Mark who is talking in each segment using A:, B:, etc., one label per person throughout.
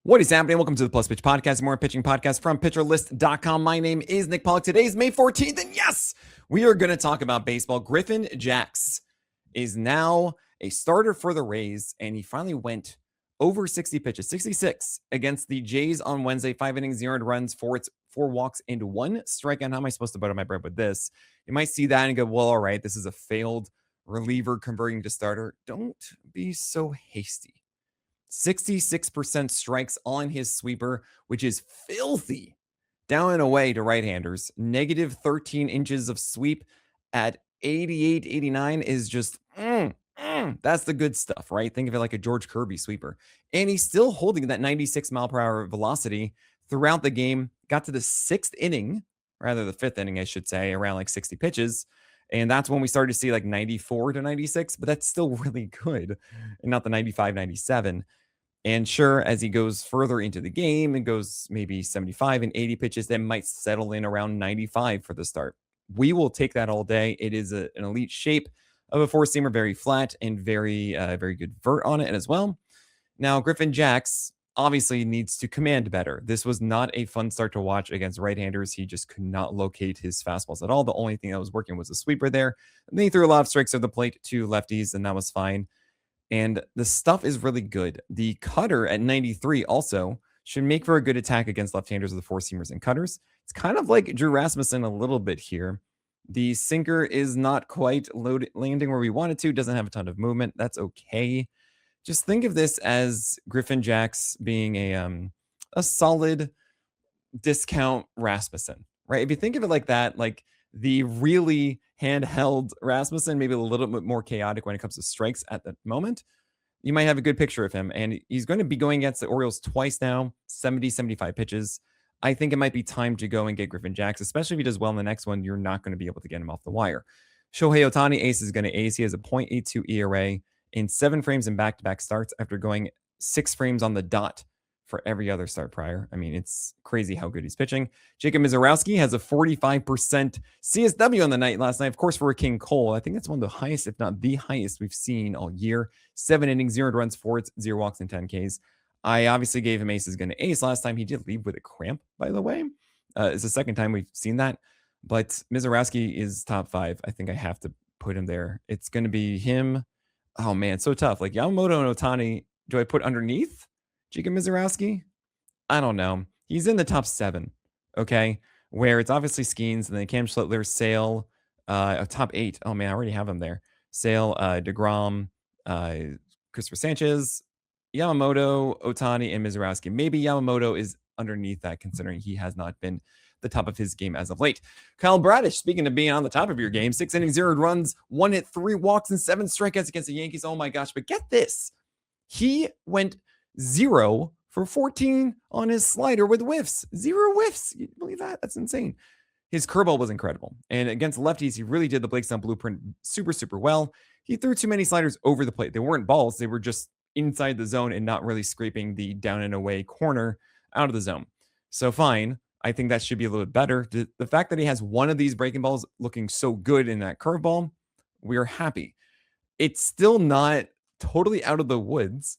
A: What is happening? Welcome to the Plus Pitch Podcast, more pitching podcast from PitcherList.com. My name is Nick Pollock. Today is May 14th, and yes, we are going to talk about baseball. Griffin Jax is now a starter for the Rays, and he finally went over 60 pitches, 66 against the Jays on Wednesday. 5 innings, 0 runs, 4 walks, and 1 strikeout. How am I supposed to butter my bread with this? You might see that and go, well, all right, this is a failed reliever converting to starter. Don't be so hasty. 66% strikes on his sweeper, which is filthy. Down and away to right-handers. Negative 13 inches of sweep at 88, 89 is just, that's the good stuff, right? Think of it like a George Kirby sweeper. And he's still holding that 96 mile per hour velocity throughout the game. Got to the 6th inning, rather the 5th inning, I should say, around like 60 pitches. And that's when we started to see like 94 to 96, but that's still really good. And not the 95, 97. And sure, as he goes further into the game and goes maybe 75 and 80 pitches, that might settle in around 95 for the start. We will take that all day. It is an elite shape of a four-seamer, very flat and very good vert on it as well. Now, Griffin Jax obviously needs to command better. This was not a fun start to watch against right-handers. He just could not locate his fastballs at all. The only thing that was working was a sweeper there. And then he threw a lot of strikes at the plate to lefties, and that was fine. And the stuff is really good. The cutter at 93 also should make for a good attack against left-handers with the four-seamers and cutters. It's kind of like Drew Rasmussen a little bit here. The sinker is not quite landing where we want it to. Doesn't have a ton of movement. That's okay. Just think of this as Griffin Jax being a solid discount Rasmussen, right? If you think of it like that, like the really handheld Rasmussen, maybe a little bit more chaotic when it comes to strikes at the moment, you might have a good picture of him. And he's going to be going against the Orioles twice now, 70, 75 pitches. I think it might be time to go and get Griffin Jax, especially if he does well in the next one. You're not going to be able to get him off the wire. Shohei Ohtani, ace, is going to ace. He has a .82 ERA in 7 frames in back-to-back starts after going 6 frames on the dot for every other start prior. I mean, it's crazy how good he's pitching. Jacob Mizorowski has a 45% CSW on the night last night. Of course, for a King Cole, I think that's one of the highest, if not the highest, we've seen all year. 7 innings, 0 runs, 4 0 walks, and 10 Ks. I obviously gave him ace is going to ace last time. He did leave with a cramp, by the way. It's the second time we've seen that. But Mizorowski is top 5. I think I have to put him there. It's going to be him. Oh, man, so tough. Like Yamamoto and Ohtani, do I put underneath Jacob Mizorowski? I don't know. He's in the top 7, okay? Where it's obviously Skeens and then Cam Schlittler, Sale, top 8. Oh, man, I already have him there. Sale, DeGrom, Christopher Sanchez, Yamamoto, Ohtani, and Mizorowski. Maybe Yamamoto is underneath that, considering he has not been the top of his game as of late. Kyle Bradish, speaking of being on the top of your game, 6 innings, 0 runs, 1 hit, 3 walks, and 7 strikeouts against the Yankees. Oh, my gosh. But get this. He went 0 for 14 on his slider with whiffs. 0 whiffs. You believe that? That's insane. His curveball was incredible. And against lefties, he really did the Blake Snell blueprint super, super well. He threw too many sliders over the plate. They weren't balls. They were just inside the zone and not really scraping the down and away corner out of the zone. So fine. I think that should be a little bit better. The fact that he has one of these breaking balls looking so good in that curveball, we're happy. It's still not totally out of the woods,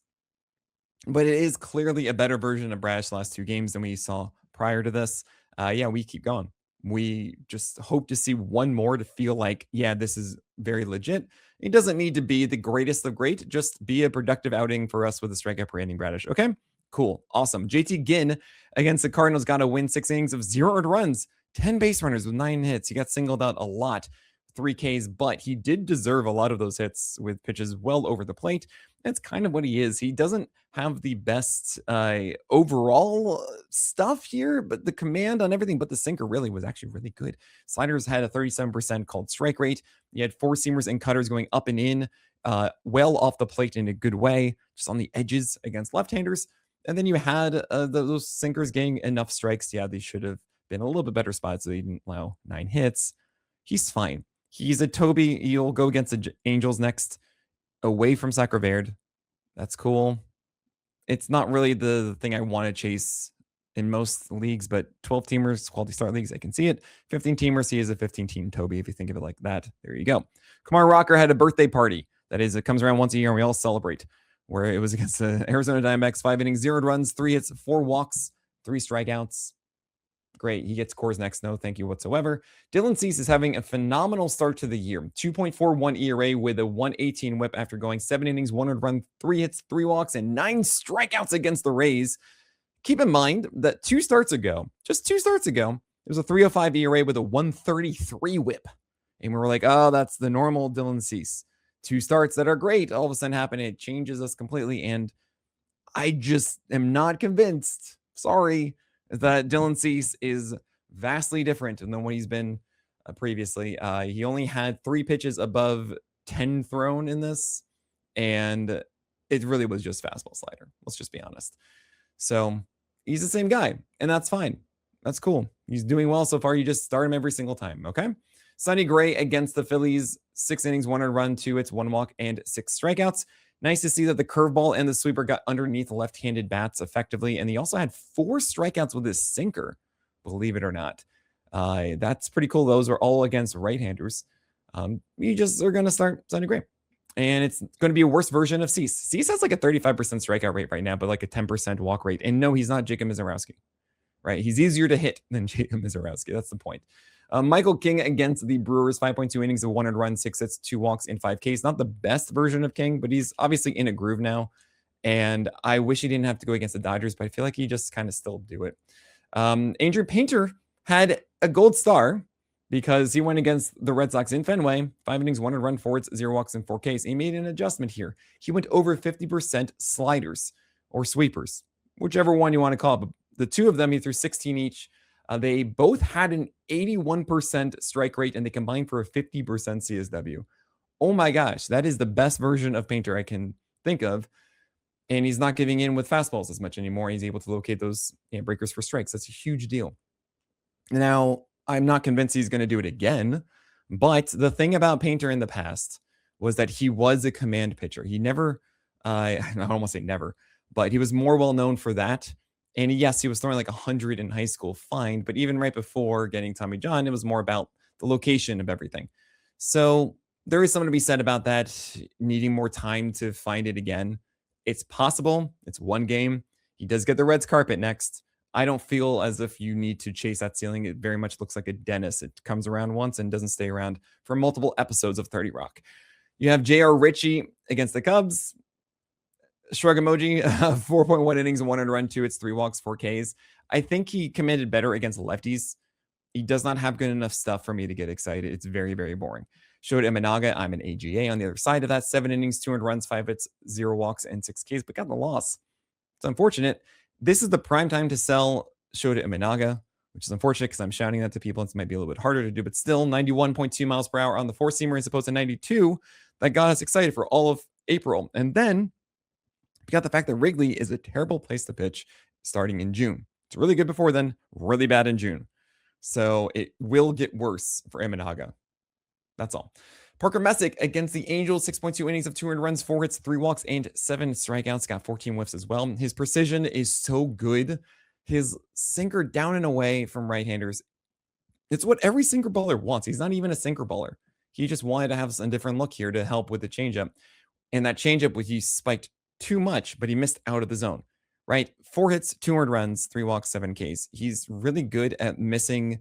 A: but it is clearly a better version of Bradish's last 2 games than we saw prior to this. Yeah, we keep going. We just hope to see one more to feel like, yeah, this is very legit. It doesn't need to be the greatest of great. Just be a productive outing for us with a strikeout per inning, Bradish. Okay, cool. Awesome. JT Ginn against the Cardinals got a win, 6 innings of 0 earned runs, 10 base runners with 9 hits. He got singled out a lot, 3 Ks, but he did deserve a lot of those hits with pitches well over the plate. That's kind of what he is. He doesn't have the best overall stuff here, but the command on everything but the sinker really was actually really good. Sliders had a 37% called strike rate. You had 4-seamers and cutters going up and in, well off the plate in a good way, just on the edges against left-handers. And then you had those sinkers getting enough strikes. Yeah, they should have been a little bit better spots, so they didn't allow 9 hits. He's fine. He's a Toby. You'll go against the Angels next, away from Sacre Verde. That's cool. It's not really the thing I want to chase in most leagues, but 12-teamers, quality start leagues, I can see it. 15-teamers, he is a 15-team Toby, if you think of it like that. There you go. Kumar Rocker had a birthday party. That is, it comes around once a year and we all celebrate. where it was against the Arizona Diamondbacks. 5 innings, 0 runs, 3 hits, 4 walks, 3 strikeouts. Great. He gets Coors next. No, thank you whatsoever. Dylan Cease is having a phenomenal start to the year. 2.41 ERA with a 118 whip after going 7 innings, 1 run, 3 hits, 3 walks, and 9 strikeouts against the Rays. Keep in mind that 2 starts ago, just 2 starts ago, it was a 305 ERA with a 133 whip. And we were like, oh, that's the normal Dylan Cease. 2 starts that are great all of a sudden happen. It changes us completely. And I just am not convinced. Sorry, that Dylan Cease is vastly different than what he's been previously. He only had 3 pitches above 10 thrown in this, and it really was just fastball slider. Let's just be honest. So he's the same guy, and that's fine. That's cool. He's doing well so far. You just start him every single time, okay? Sonny Gray against the Phillies, 6 innings, 1 run, 2 hits, 1 walk, and 6 strikeouts. Nice to see that the curveball and the sweeper got underneath left-handed bats effectively, and he also had 4 strikeouts with his sinker, believe it or not. That's pretty cool. Those are all against right-handers. You just are going to start Sonny Gray, and it's going to be a worse version of Cease. Cease has like a 35% strikeout rate right now, but like a 10% walk rate. And no, he's not Jacob Mizorowski, right? He's easier to hit than Jacob Mizorowski. That's the point. Michael King against the Brewers, 5.2 innings of 1 run, 6 hits, 2 walks, and 5 Ks. Not the best version of King, but he's obviously in a groove now. And I wish he didn't have to go against the Dodgers, but I feel like he just kind of still do it. Andrew Painter had a gold star because he went against the Red Sox in Fenway, 5 innings, 1 run, 4 hits, 0 walks, and 4 Ks. He made an adjustment here. He went over 50% sliders or sweepers, whichever one you want to call it. But the 2 of them, he threw 16 each. They both had an 81% strike rate, and they combined for a 50% CSW. Oh my gosh, that is the best version of Painter I can think of. And he's not giving in with fastballs as much anymore. He's able to locate those breakers for strikes. That's a huge deal. Now, I'm not convinced he's going to do it again, but the thing about Painter in the past was that he was a command pitcher. He never, I don't want to say never, but he was more well known for that. And yes, he was throwing like 100 in high school, fine. But even right before getting Tommy John, it was more about the location of everything. So there is something to be said about that, needing more time to find it again. It's possible. It's one game. He does get the Reds carpet next. I don't feel as if you need to chase that ceiling. It very much looks like a dentist. It comes around once and doesn't stay around for multiple episodes of 30 Rock. You have J.R. Ritchie against the Cubs. Shrug emoji, 4.1 innings, 1 run, 2 hits, 3 walks, 4 Ks. I think he commanded better against lefties. He does not have good enough stuff for me to get excited. It's very, very boring. Showed Imanaga, I'm an AGA on the other side of that. 7 innings, 200 runs, 5 hits, 0 walks, and 6 Ks, but got the loss. It's unfortunate. This is the prime time to sell Shota Imanaga, which is unfortunate because I'm shouting that to people. It might be a little bit harder to do, but still 91.2 miles per hour on the 4-seamer as opposed to 92. That got us excited for all of April. And then we got the fact that Wrigley is a terrible place to pitch starting in June. It's really good before then, really bad in June. So it will get worse for Imanaga. That's all. Parker Messick against the Angels, 6.2 innings of 200 runs, 4 hits, 3 walks, and 7 strikeouts. Got 14 whiffs as well. His precision is so good. His sinker down and away from right-handers, it's what every sinker baller wants. He's not even a sinker baller. He just wanted to have a different look here to help with the changeup. And that changeup, he spiked too much, but he missed out of the zone, right? 4 hits, 200 runs, 3 walks, 7 Ks. He's really good at missing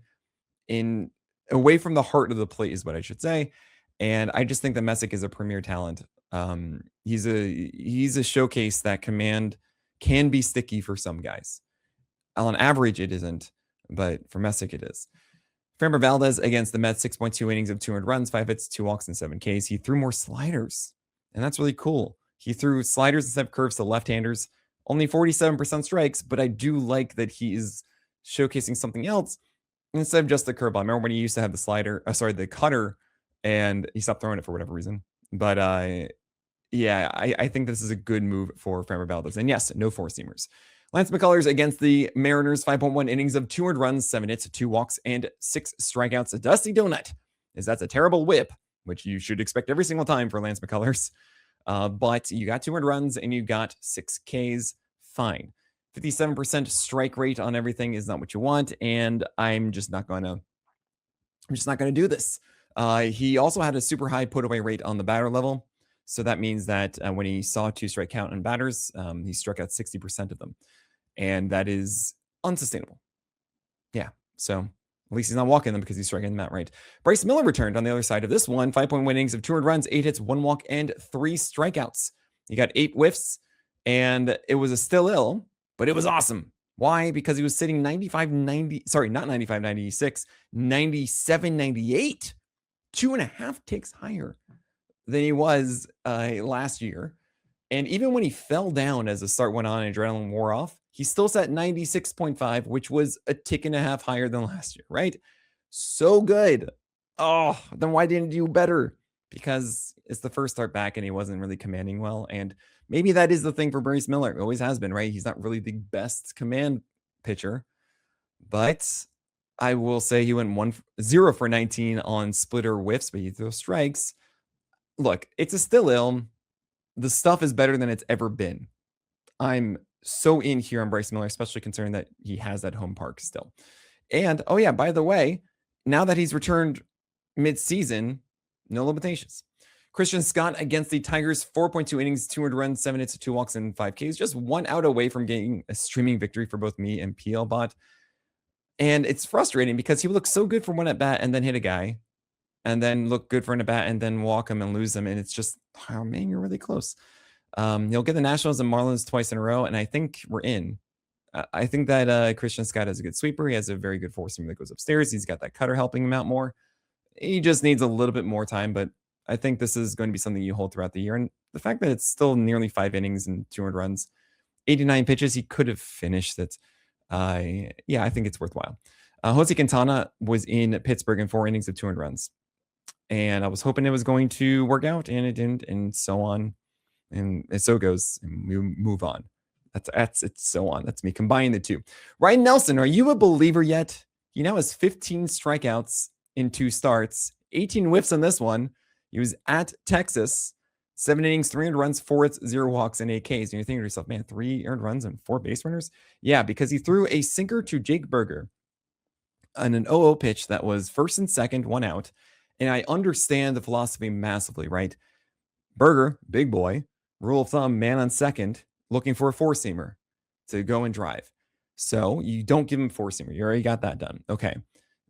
A: in away from the heart of the plate is what I should say. And I just think that Messick is a premier talent. He's a showcase that command can be sticky for some guys. On average, it isn't, but for Messick, it is. Framber Valdez against the Mets, 6.2 innings of 200 runs, 5 hits, 2 walks, and 7 Ks. He threw more sliders, and that's really cool. He threw sliders instead of curves to left-handers, only 47% strikes, but I do like that he is showcasing something else instead of just the curveball. I remember when he used to have the cutter, and he stopped throwing it for whatever reason. But yeah, I think this is a good move for Framber Valdez. And yes, no 4-seamers. Lance McCullers against the Mariners, 5.1 innings of 200 runs, 7 hits, 2 walks, and 6 strikeouts. A dusty donut, that's a terrible whip, which you should expect every single time for Lance McCullers. But you got 200 runs and you got 6 Ks. Fine. 57% strike rate on everything is not what you want, and I'm just not gonna do this. He also had a super high put away rate on the batter level. So that means that when he saw 2-strike count on batters, he struck out 60% of them. And that is unsustainable. Yeah. So at least he's not walking them because he's striking them out right. Bryce Miller returned on the other side of this one. 5-point innings of 200 runs, 8 hits, 1 walk, and 3 strikeouts. He got 8 whiffs, and it was a still ill, but it was awesome. Why? Because he was sitting 97-98, 2.5 ticks higher than he was last year. And even when he fell down as the start went on and adrenaline wore off, he still sat 96.5, which was a tick and a half higher than last year, right? So good. Oh, then why didn't you do better? Because it's the first start back and he wasn't really commanding well. And maybe that is the thing for Bryce Miller. It always has been, right? He's not really the best command pitcher. But I will say he went 0 for 19 on splitter whiffs, but he threw strikes. Look, it's a still ill. The stuff is better than it's ever been. I'm so in here on Bryce Miller, especially considering that he has that home park still. And, oh yeah, by the way, now that he's returned mid-season, no limitations. Christian Scott against the Tigers, 4.2 innings, 200 runs, 7 hits, 2 walks, and 5 Ks. Just 1 out away from getting a streaming victory for both me and PL Bot. And it's frustrating because he looked so good for one at bat and then hit a guy, and then look good for an at bat and then walk him and lose him. And it's just, oh man, you're really close. You'll get the Nationals and Marlins twice in a row, and I think we're in. I think that Christian Scott has a good sweeper. He has a very good four-seamer that goes upstairs. He's got that cutter helping him out more. He just needs a little bit more time, but I think this is going to be something you hold throughout the year. And the fact that it's still nearly 5 innings and 200 runs, 89 pitches, he could have finished it. Yeah, I think it's worthwhile. Jose Quintana was in Pittsburgh in 4 innings of 200 runs. And I was hoping it was going to work out, and it didn't, and so on. And so goes, and we move on. It's so on. That's me combining the two. Ryan Nelson, are you a believer yet? He now has 15 strikeouts in 2 starts, 18 whiffs on this one. He was at Texas, 7 innings, 300 runs, 4 hits, 0 walks, and 8 Ks. And you're thinking to yourself, man, 3 earned runs and 4 base runners? Yeah, because he threw a sinker to Jake Burger on an 0-0 pitch that was first and second, 1 out. And I understand the philosophy massively, right? Burger, big boy, rule of thumb, man on second, looking for a 4-seamer to go and drive. So you don't give him 4-seamer. You already got that done. Okay.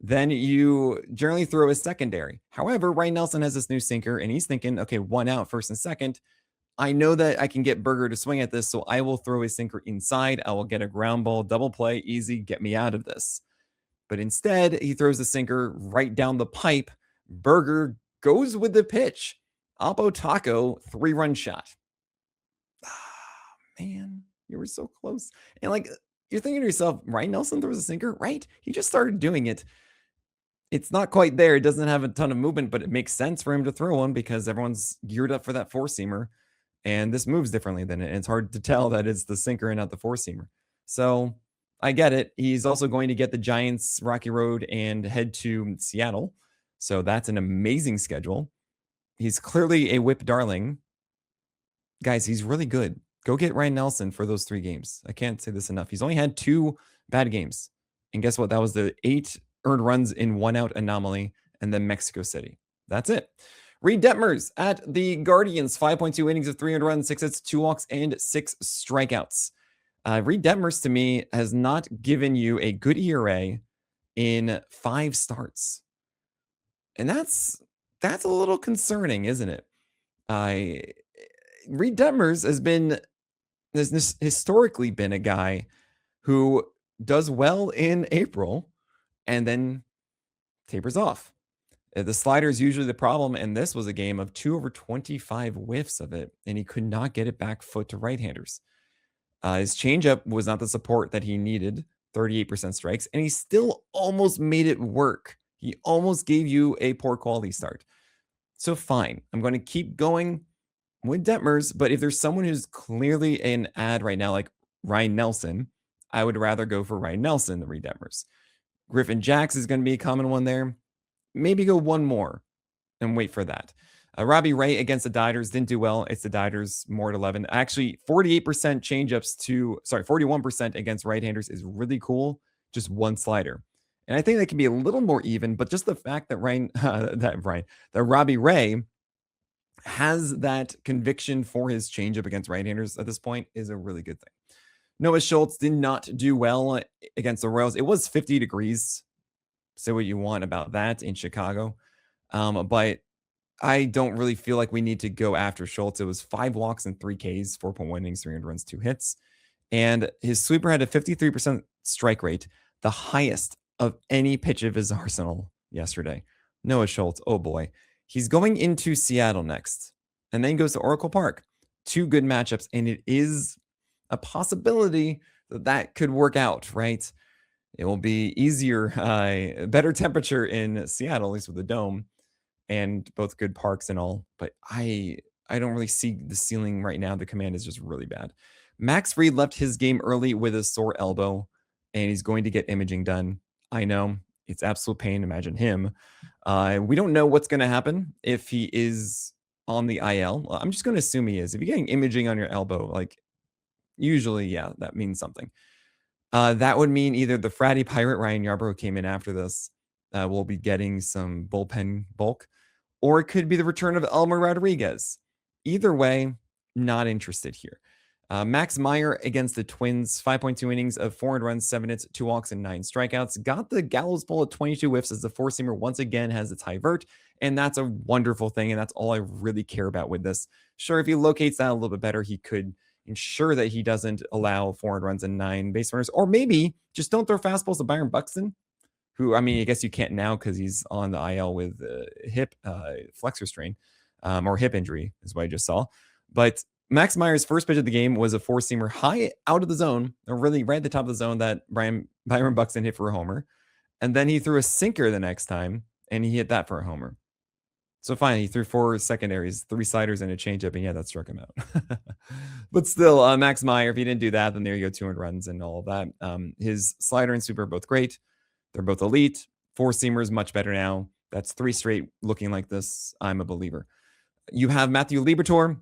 A: Then you generally throw a secondary. However, Ryan Nelson has this new sinker, and he's thinking, okay, 1 out, first and second. I know that I can get Burger to swing at this, so I will throw a sinker inside. I will get a ground ball, double play, easy, get me out of this. But instead, he throws the sinker right down the pipe. Burger goes with the pitch. Alpo Taco, 3-run shot. Man, you were so close. And like, you're thinking to yourself, Ryan Nelson throws a sinker, right? He just started doing it. It's not quite there. It doesn't have a ton of movement, but it makes sense for him to throw one because everyone's geared up for that 4-seamer. And this moves differently than it. And it's hard to tell that it's the sinker and not the 4-seamer. So I get it. He's also going to get the Giants, Rocky Road, and head to Seattle. So that's an amazing schedule. He's clearly a whip darling. Guys, he's really good. Go get Ryan Nelson for those 3 games. I can't say this enough. He's only had 2 bad games. And guess what? That was the 8 earned runs in 1 out anomaly and then Mexico City. That's it. Reed Detmers at the Guardians, 5.2 innings of 300 runs, 6 hits, 2 walks, and 6 strikeouts. Reed Detmers, to me, has not given you a good ERA in 5 starts. And that's a little concerning, isn't it? Reed Detmers has historically been a guy who does well in April and then tapers off. The slider is usually the problem, and this was a game of 2 over 25 whiffs of it, and he could not get it back foot to right-handers. His changeup was not the support that he needed, 38% strikes, and he still almost made it work. He almost gave you a poor quality start. So fine, I'm going to keep going with Detmers, but if there's someone who's clearly an ad right now, like Ryan Nelson, I would rather go for Ryan Nelson than Reed Detmers. Griffin Jax is going to be a common one there. Maybe go one more and wait for that. Robbie Ray against the Dodgers didn't do well. It's the Dodgers more at 11. Actually, 48% changeups to, 41% against right-handers is really cool. Just 1 slider. And I think that can be a little more even, but just the fact that Robbie Ray has that conviction for his changeup against right-handers at this point is a really good thing. Noah Schultz did not do well against the Royals. It was 50 degrees. Say what you want about that in Chicago. But I don't really feel like we need to go after Schultz. It was 5 walks and 3 Ks, 4.1 innings, 300 runs, 2 hits. And his sweeper had a 53% strike rate, the highest of any pitch of his arsenal yesterday. Noah Schultz, oh boy. He's going into Seattle next and then goes to Oracle Park. 2 good matchups, and it is a possibility that could work out, right? It will be easier, better temperature in Seattle, at least with the dome, and both good parks and all. But I don't really see the ceiling right now. The command is just really bad. Max Fried left his game early with a sore elbow, and he's going to get imaging done. I know it's absolute pain. Imagine him. We don't know what's going to happen if he is on the IL. I'm just going to assume he is. If you're getting imaging on your elbow, like usually, yeah, that means something. That would mean either the Fratty Pirate Ryan Yarbrough came in after this. Will be getting some bullpen bulk, or it could be the return of Elmer Rodriguez. Either way, not interested here. Max Meyer against the Twins, 5.2 innings of 400 runs, 7 hits, 2 walks, and 9 strikeouts. Got the Gallows Bowl at 22 whiffs as the four-seamer once again has its high vert, and that's a wonderful thing, and that's all I really care about with this. Sure, if he locates that a little bit better, he could ensure that he doesn't allow 400 runs and 9 base runners, or maybe just don't throw fastballs to Byron Buxton, who, I mean, I guess you can't now because he's on the IL with hip flexor strain or hip injury is what I just saw. But Max Meyer's first pitch of the game was a four-seamer high out of the zone, or really right at the top of the zone that Byron Buxton hit for a homer. And then he threw a sinker the next time, and he hit that for a homer. So fine, he threw 4 secondaries, 3 sliders, and a changeup, and yeah, that struck him out. But still, Max Meyer, if he didn't do that, then there you go, 200 runs and all of that. His slider and sweeper are both great. They're both elite. Four-seamers much better now. That's 3 straight looking like this. I'm a believer. You have Matthew Liberatore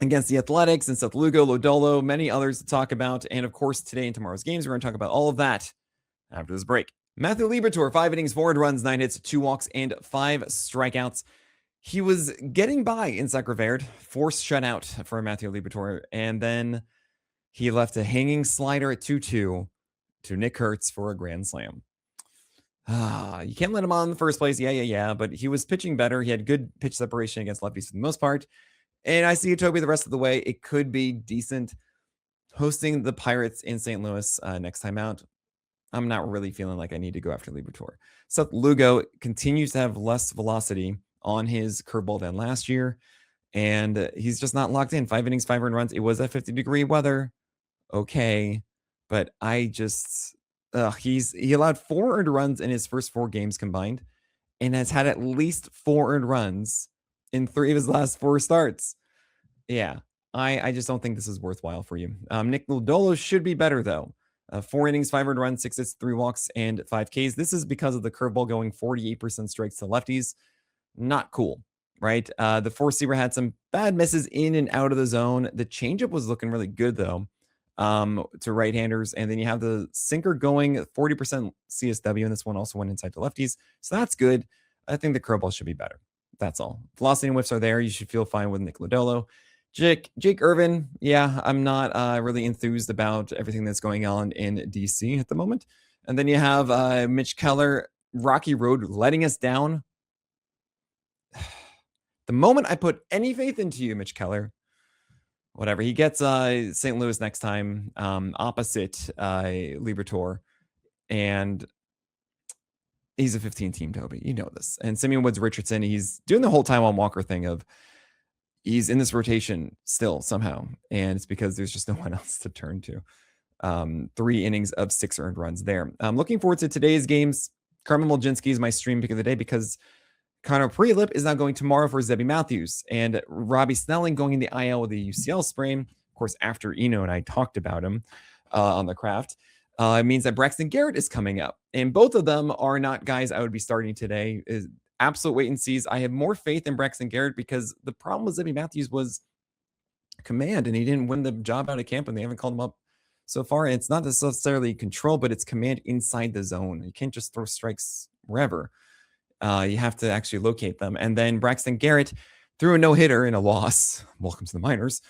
A: against the Athletics and Seth Lugo, Lodolo, many others to talk about. And of course, today and tomorrow's games, we're going to talk about all of that after this break. Matthew Liberatore, 5 innings, 4 runs, 9 hits, 2 walks, and 5 strikeouts. He was getting by in Sacre Verde, forced shutout for Matthew Liberatore, and then he left a hanging slider at 2-2 to Nick Kurtz for a grand slam. You can't let him on in the first place. Yeah. But he was pitching better. He had good pitch separation against lefties for the most part. And I see Toby the rest of the way. It could be decent. Hosting the Pirates in St. Louis next time out, I'm not really feeling like I need to go after Liberatore. Seth Lugo continues to have less velocity on his curveball than last year, and he's just not locked in. 5 innings, 5 earned runs. It was at 50-degree weather. Okay, but I just he allowed 4 earned runs in his first 4 games combined, and has had at least 4 earned runs in 3 of his last 4 starts. Yeah, I just don't think this is worthwhile for you. Nick Lodolo should be better though. 4 innings, 5 earned runs, 6 hits, 3 walks, and 5 Ks. This is because of the curveball going 48% strikes to lefties. Not cool, right? The four-seamer had some bad misses in and out of the zone. The changeup was looking really good though, to right-handers. And then you have the sinker going 40% CSW, and this one also went inside to lefties. So that's good. I think the curveball should be better. That's all. Velocity and whiffs are there. You should feel fine with Nick Lodolo. Jake Irvin, yeah, I'm not really enthused about everything that's going on in DC at the moment. And then you have Mitch Keller, Rocky Road, letting us down. The moment I put any faith into you, Mitch Keller, whatever, he gets St. Louis next time, opposite Liberatore, and he's a 15-team Toby. You know this. And Simeon Woods Richardson, he's doing the whole Taiwan Walker thing of he's in this rotation still somehow, and it's because there's just no one else to turn to. 3 innings of 6 earned runs there. I'm looking forward to today's games. Carmen Moljinski is my stream pick of the day because Connor Prelip is now going tomorrow for Zebby Matthews, and Robbie Snelling going in the IL with a UCL sprain. Of course, after Eno and I talked about him on the craft, it means that Braxton Garrett is coming up, and both of them are not guys I would be starting today. Is absolute wait and sees. I have more faith in Braxton Garrett because the problem with Zebby Matthews was command, and he didn't win the job out of camp, and they haven't called him up so far. And it's not necessarily control, but it's command inside the zone. You can't just throw strikes wherever. You have to actually locate them. And then Braxton Garrett, threw a no-hitter in a loss. Welcome to the minors.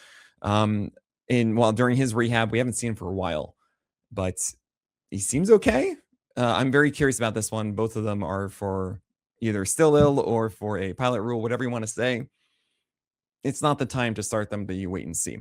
A: During his rehab, we haven't seen him for a while, but he seems okay. I'm very curious about this one. Both of them are for either still ill or for a pilot rule, whatever you want to say. It's not the time to start them, but you wait and see.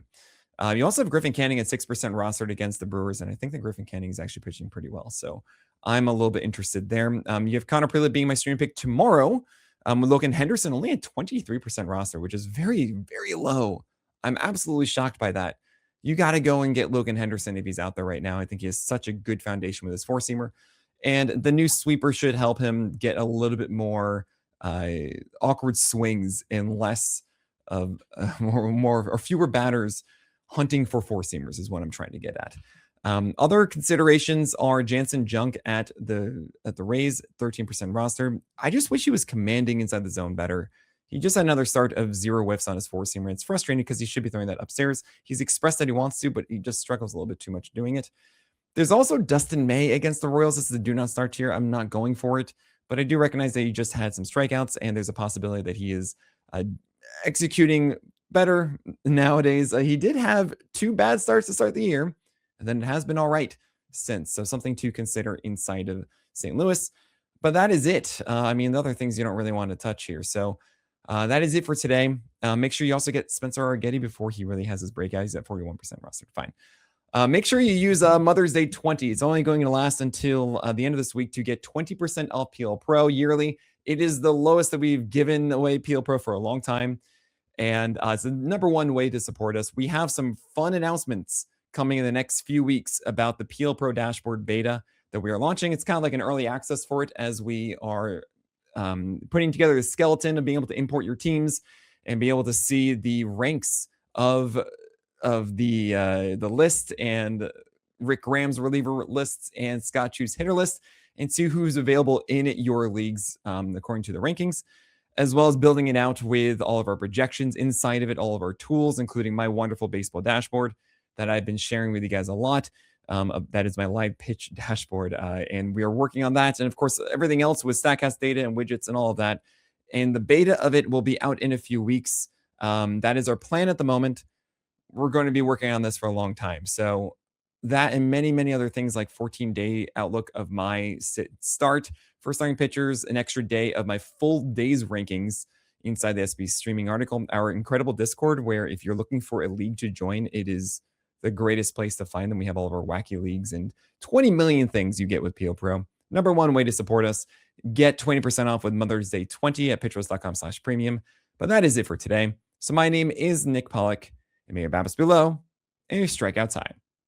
A: You also have Griffin Canning at 6% rostered against the Brewers, and I think that Griffin Canning is actually pitching pretty well. So I'm a little bit interested there. You have Connor Prelip being my stream pick tomorrow. With Logan Henderson only at 23% roster, which is very, very low. I'm absolutely shocked by that. You got to go and get Logan Henderson if he's out there right now. I think he has such a good foundation with his four-seamer. And the new sweeper should help him get a little bit more awkward swings and less of more or fewer batters hunting for four-seamers is what I'm trying to get at. Other considerations are Jansen Junk at the Rays, 13% roster. I just wish he was commanding inside the zone better. He just had another start of 0 whiffs on his four-seamer. It's frustrating because he should be throwing that upstairs. He's expressed that he wants to, but he just struggles a little bit too much doing it. There's also Dustin May against the Royals. This is a do not start tier. I'm not going for it, but I do recognize that he just had some strikeouts, and there's a possibility that he is executing better nowadays. He did have 2 bad starts to start the year, and then it has been all right since. So something to consider inside of St. Louis. But that is it. I mean, the other things you don't really want to touch here. So that is it for today. Make sure you also get Spencer Arguetti before he really has his breakout. He's at 41% rostered. Fine. Make sure you use Mother's Day 20. It's only going to last until the end of this week to get 20% off PL Pro yearly. It is the lowest that we've given away PL Pro for a long time. And it's the number one way to support us. We have some fun announcements coming in the next few weeks about the PL Pro dashboard beta that we are launching. It's kind of like an early access for it as we are putting together a skeleton of being able to import your teams and be able to see the ranks of the list and Rick Graham's reliever lists and Scott Chu's hitter list, and see who's available in your leagues according to the rankings, as well as building it out with all of our projections inside of it, all of our tools, including my wonderful baseball dashboard that I've been sharing with you guys a lot. That is my live pitch dashboard, and we are working on that. And of course, everything else with StatCast data and widgets and all of that. And the beta of it will be out in a few weeks. That is our plan at the moment. We're going to be working on this for a long time. So that and many, many other things like 14-day outlook of my start for starting pitchers, an extra day of my full days rankings inside the SB streaming article, our incredible Discord, where if you're looking for a league to join, it is the greatest place to find them. We have all of our wacky leagues and 20 million things you get with PL Pro. Number one way to support us, get 20% off with Mother's Day 20 at pitchers.com/premium. But that is it for today. So my name is Nick Pollock, and may your BABIPs be low and your strikeouts high.